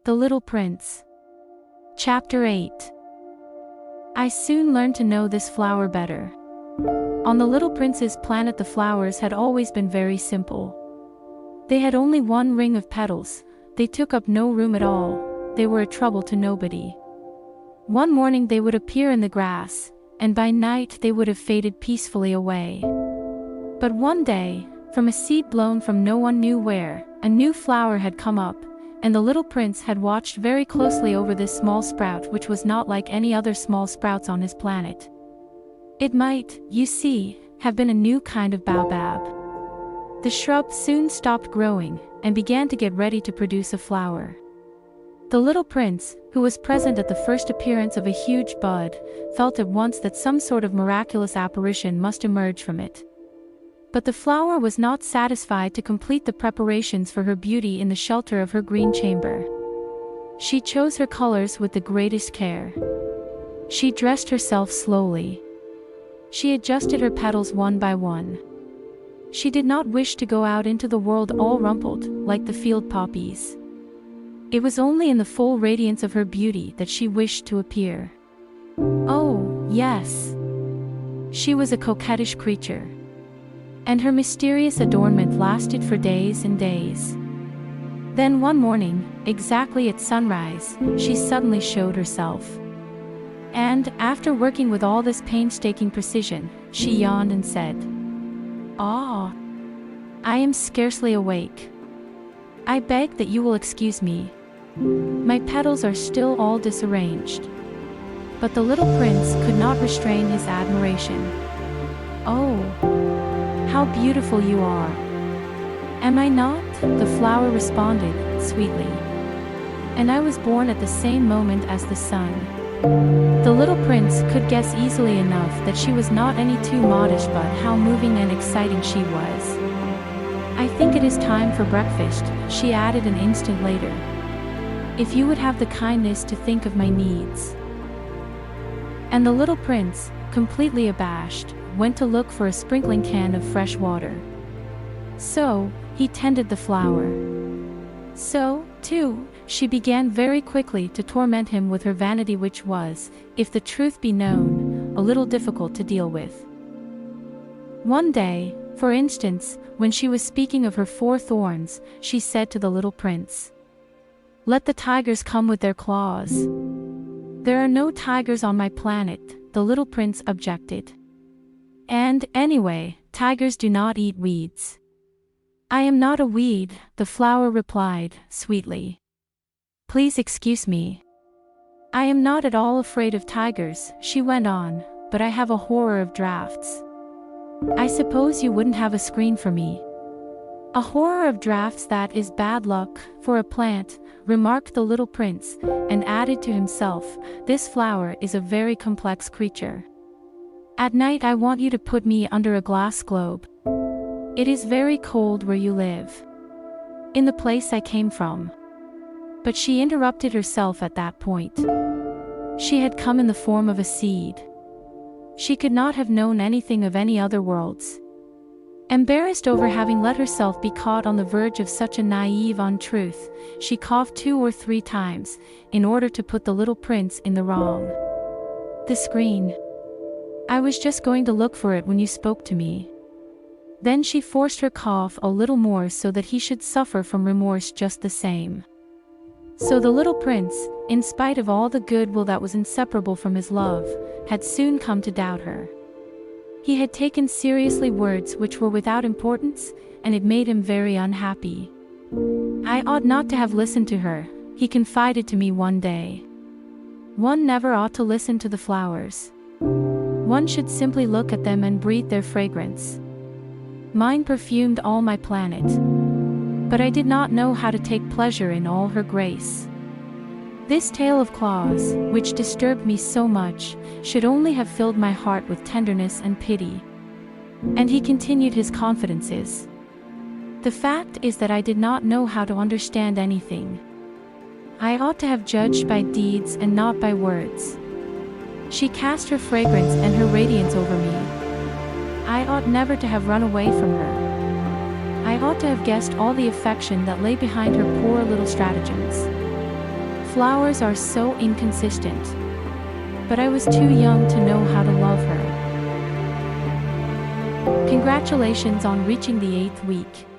The Little Prince. Chapter 8. I soon learned to know this flower better. On the little prince's planet, the flowers had always been very simple. They had only one ring of petals, they took up no room at all, they were a trouble to nobody. One morning they would appear in the grass, and by night they would have faded peacefully away. But one day, from a seed blown from no one knew where, a new flower had come up, and the little prince had watched very closely over this small sprout, which was not like any other small sprouts on his planet. It might, you see, have been a new kind of baobab. The shrub soon stopped growing, and began to get ready to produce a flower. The little prince, who was present at the first appearance of a huge bud, felt at once that some sort of miraculous apparition must emerge from it. But the flower was not satisfied to complete the preparations for her beauty in the shelter of her green chamber. She chose her colors with the greatest care. She dressed herself slowly. She adjusted her petals one by one. She did not wish to go out into the world all rumpled, like the field poppies. It was only in the full radiance of her beauty that she wished to appear. Oh, yes. She was a coquettish creature. And her mysterious adornment lasted for days and days. Then one morning, exactly at sunrise, she suddenly showed herself. And, after working with all this painstaking precision, she yawned and said, "Ah, I am scarcely awake. I beg that you will excuse me. My petals are still all disarranged." But the little prince could not restrain his admiration. "Oh, how beautiful you are." "Am I not?" the flower responded, sweetly. "And I was born at the same moment as the sun." The little prince could guess easily enough that she was not any too modest, but how moving and exciting she was. "I think it is time for breakfast," she added an instant later. "If you would have the kindness to think of my needs." And the little prince, completely abashed, went to look for a sprinkling can of fresh water. So, he tended the flower. So, too, she began very quickly to torment him with her vanity, which was, if the truth be known, a little difficult to deal with. One day, for instance, when she was speaking of her 4 thorns, she said to the little prince, "Let the tigers come with their claws." "There are no tigers on my planet," the little prince objected. "And, anyway, tigers do not eat weeds." "I am not a weed," the flower replied, sweetly. "Please excuse me. I am not at all afraid of tigers," she went on, "but I have a horror of drafts. I suppose you wouldn't have a screen for me." "A horror of drafts, that is bad luck for a plant," remarked the little prince, and added to himself, "This flower is a very complex creature. At night I want you to put me under a glass globe. It is very cold where you live. In the place I came from." But she interrupted herself at that point. She had come in the form of a seed. She could not have known anything of any other worlds. Embarrassed over having let herself be caught on the verge of such a naive untruth, she coughed 2 or 3 times, in order to put the little prince in the wrong. "The screen. I was just going to look for it when you spoke to me." Then she forced her cough a little more so that he should suffer from remorse just the same. So the little prince, in spite of all the goodwill that was inseparable from his love, had soon come to doubt her. He had taken seriously words which were without importance, and it made him very unhappy. "I ought not to have listened to her," he confided to me one day. "One never ought to listen to the flowers. One should simply look at them and breathe their fragrance. Mine perfumed all my planet. But I did not know how to take pleasure in all her grace. This tale of claws, which disturbed me so much, should only have filled my heart with tenderness and pity." And he continued his confidences. "The fact is that I did not know how to understand anything. I ought to have judged by deeds and not by words. She cast her fragrance and her radiance over me. I ought never to have run away from her. I ought to have guessed all the affection that lay behind her poor little stratagems. Flowers are so inconsistent. But I was too young to know how to love her. Congratulations on reaching the 8th week.